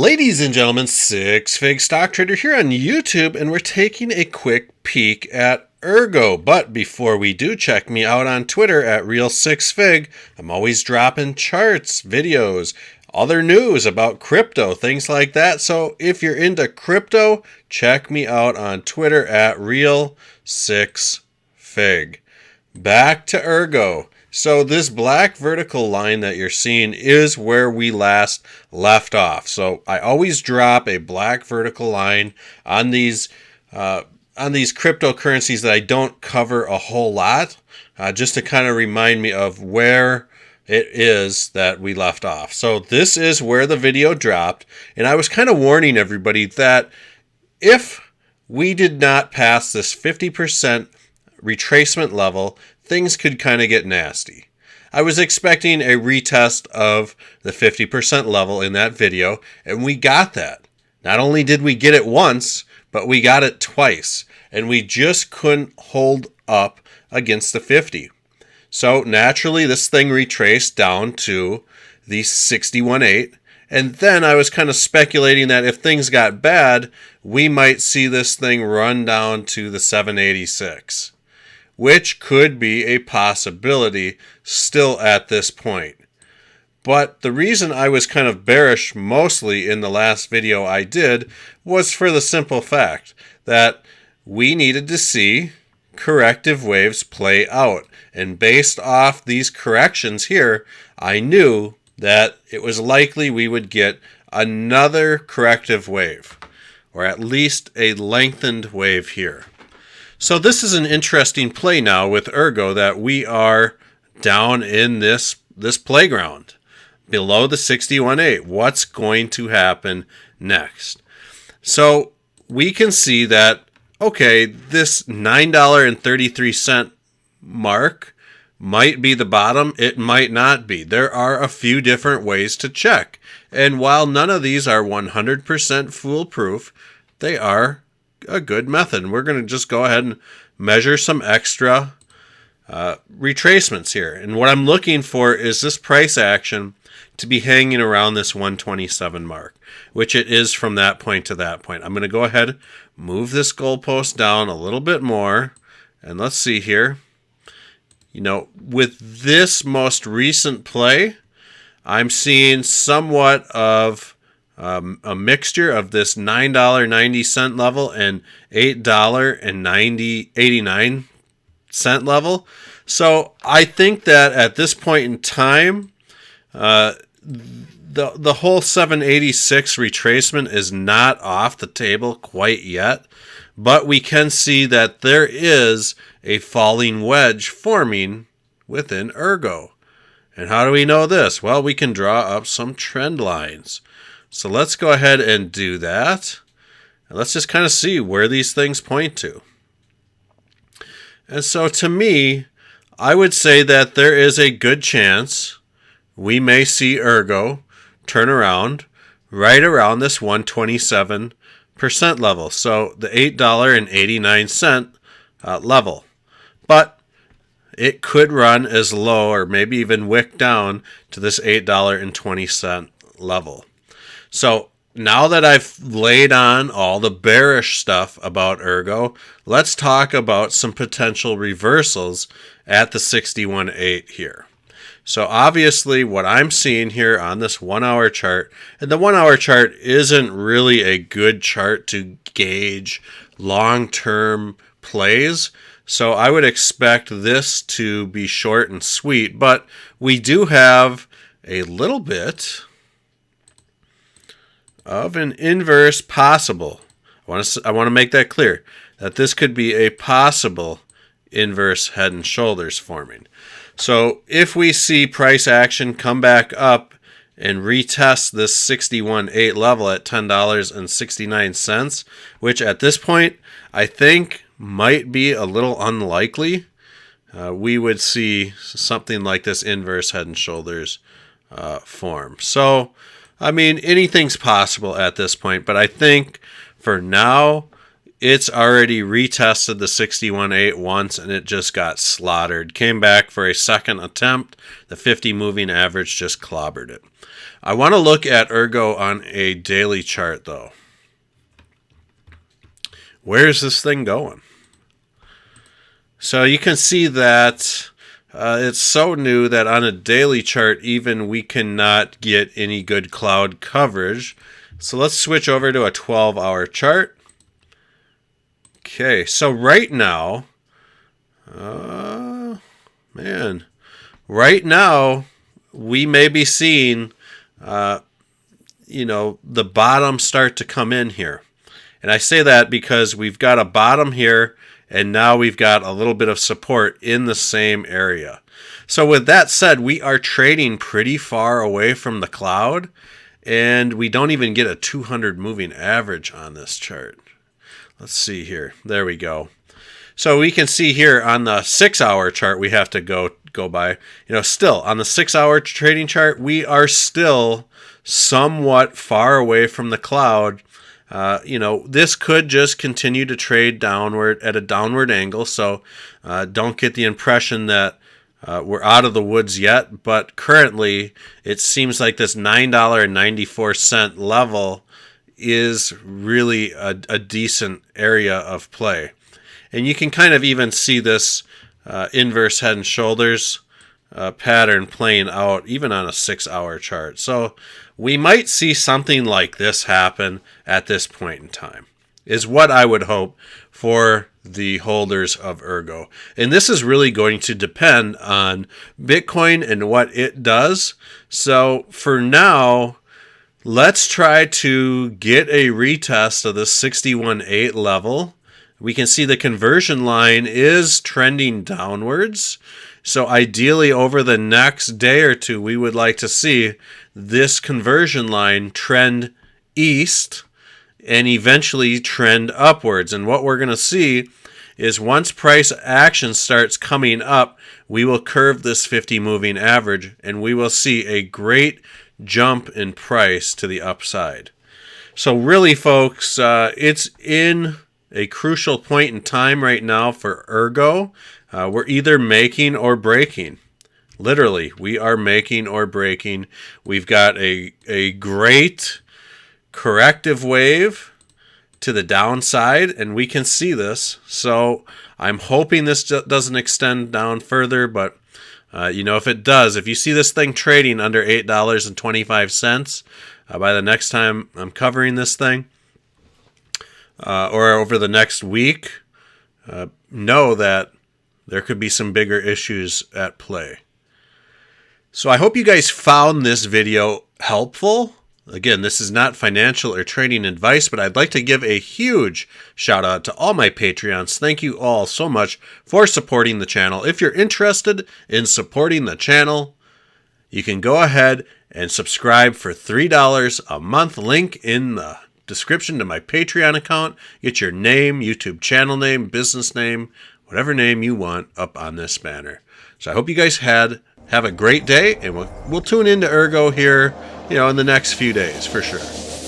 Ladies and gentlemen, Six Fig Stock Trader here on YouTube, and we're taking a quick peek at Ergo. But before we do, check me out on Twitter at Real6Fig. I'm always dropping charts, videos, other news about crypto, things like that. So if you're into crypto, check me out on Twitter at Real6Fig. Back to Ergo. So this black vertical line that you're seeing is where we last left off. So I always drop a black vertical line on these cryptocurrencies that I don't cover a whole lot, just to kind of remind me of where it is that we left off. So this is where the video dropped, and I was kind of warning everybody that if we did not pass this 50% retracement level, things could kind of get nasty. I was expecting a retest of the 50% level in that video, and we got that. Not only did we get it once, but we got it twice, and we just couldn't hold up against the 50. So naturally, this thing retraced down to the 61.8, and then I was kind of speculating that if things got bad, we might see this thing run down to the 786. Which could be a possibility still at this point. But the reason I was kind of bearish mostly in the last video I did was for the simple fact that we needed to see corrective waves play out. And based off these corrections here, I knew that it was likely we would get another corrective wave, or at least a lengthened wave here. So this is an interesting play now with Ergo, that we are down in this playground below the 61.8. What's going to happen next? So we can see that, okay, this $9.33 mark might be the bottom. It might not be. There are a few different ways to check. And while none of these are 100% foolproof, they are a good method. And we're going to just go ahead and measure some extra retracements here. And what I'm looking for is this price action to be hanging around this 127 mark, which it is from that point to that point. I'm going to go ahead, move this goalpost down a little bit more, and let's see here. You know, with this most recent play, I'm seeing somewhat of a mixture of this $9.90 level and $8.89 level. So I think that at this point in time, the whole 786 retracement is not off the table quite yet, but we can see that there is a falling wedge forming within Ergo. And how do we know this? Well, we can draw up some trend lines. So let's go ahead and do that. And let's just kind of see where these things point to. And so to me, I would say that there is a good chance we may see Ergo turn around right around this 127% level. So the $8.89 level. But it could run as low or maybe even wick down to this $8.20 level. So now that I've laid on all the bearish stuff about Ergo, let's talk about some potential reversals at the 61.8 here. So obviously what I'm seeing here on this 1 hour chart, and the 1 hour chart isn't really a good chart to gauge long-term plays. So I would expect this to be short and sweet, but we do have a little bit of an inverse possible. I want to make that clear, that this could be a possible inverse head and shoulders forming. So if we see price action come back up and retest this 61.8 level at $10.69, which at this point I think might be a little unlikely, we would see something like this inverse head and shoulders form. So I mean, anything's possible at this point, but I think for now, it's already retested the 61.8 once, and it just got slaughtered. Came back for a second attempt. The 50 moving average just clobbered it. I want to look at Ergo on a daily chart, though. Where is this thing going? So you can see that it's so new that on a daily chart, even we cannot get any good cloud coverage. So let's switch over to a 12-hour chart. Okay, so right now, right now we may be seeing, the bottom start to come in here. And I say that because we've got a bottom here, and now we've got a little bit of support in the same area. So with that said, we are trading pretty far away from the cloud, and we don't even get a 200 moving average on this chart. Let's see here. There we go. So we can see here on the 6-hour chart we have to go by. Still on the 6-hour trading chart, we are still somewhat far away from the cloud. This could just continue to trade downward at a downward angle. So don't get the impression that we're out of the woods yet. But currently, it seems like this $9.94 level is really a decent area of play. And you can kind of even see this inverse head and shoulders pattern playing out even on a 6-hour chart. So we might see something like this happen at this point in time, is what I would hope for the holders of Ergo. And this is really going to depend on Bitcoin and what it does. So for now, let's try to get a retest of the 61.8 level. We can see the conversion line is trending downwards. So ideally over the next day or two, we would like to see this conversion line trend east and eventually trend upwards. And what we're going to see is once price action starts coming up, we will curve this 50 moving average and we will see a great jump in price to the upside. So really, folks, it's in a crucial point in time right now for Ergo. We're either making or breaking. Literally, we are making or breaking. We've got a great corrective wave to the downside, and we can see this. So I'm hoping this doesn't extend down further, but if it does, if you see this thing trading under $8.25 by the next time I'm covering this thing, or over the next week, know that there could be some bigger issues at play. So I hope you guys found this video helpful. Again, this is not financial or trading advice, but I'd like to give a huge shout out to all my Patreons. Thank you all so much for supporting the channel. If you're interested in supporting the channel, you can go ahead and subscribe for $3 a month. Link in the description to my Patreon account. Get your name, YouTube channel name, business name, whatever name you want up on this banner. So I hope you guys have a great day, and we'll tune into Ergo here, in the next few days for sure.